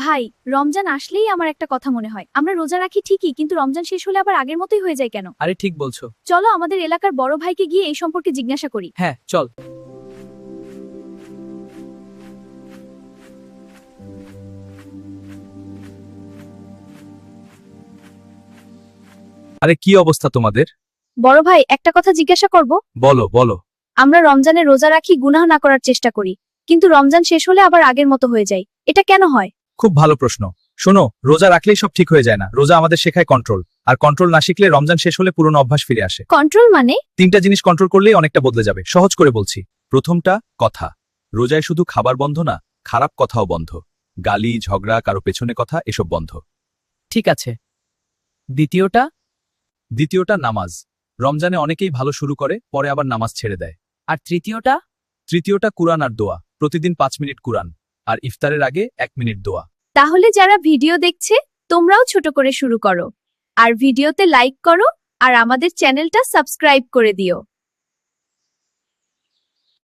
ভাই, রমজান আসলেই আমার একটা কথা মনে হয়, আমরা রোজা রাখি ঠিকই, কিন্তু রমজান শেষ হলে আবার আগের মতোই হয়ে যায় কেন? আরে ঠিক বলছো। চলো আমাদের এলাকার বড় ভাইকে গিয়ে এই সম্পর্কে জিজ্ঞাসা করি। হ্যাঁ চল। আরে কি অবস্থা তোমাদের? বড় ভাই, একটা কথা জিজ্ঞাসা করব। বলো বলো। আমরা রমজানে রোজা রাখি, গুনাহ না করার চেষ্টা করি, কিন্তু রমজান শেষ হলে আবার আগের মতো হয়ে যায়, এটা কেন হয়? খুব ভালো প্রশ্ন। শোনো, রোজা রাখলেই সব ঠিক হয়ে যায় না। রোজা আমাদের শেখায় কন্ট্রোল, আর কন্ট্রোল না শিখলে রমজান শেষ হলে পুরনো অভ্যাস ফিরে আসে। কন্ট্রোল মানে? তিনটা জিনিস কন্ট্রোল করলেই অনেকটা বদলে যাবে। সহজ করে বলছি। প্রথমটা কথা। রোজায় শুধু খাবার বন্ধ না, খারাপ কথাও বন্ধ। গালি, ঝগড়া, কারো পেছনে কথা, এসব বন্ধ। ঠিক আছে। দ্বিতীয়টা? দ্বিতীয়টা নামাজ। রমজানে অনেকেই ভালো শুরু করে, পরে আবার নামাজ ছেড়ে দেয়। আর তৃতীয়টা? তৃতীয়টা কুরআন আর দোয়া। প্রতিদিন 5 মিনিট কুরআন, আর ইফতারের আগে 1 মিনিট দোয়া। তাহলে যারা ভিডিও দেখছে, তোমরাও ছোট করে শুরু করো, আর ভিডিওতে লাইক করো, আর আমাদের চ্যানেলটা সাবস্ক্রাইব করে দিও।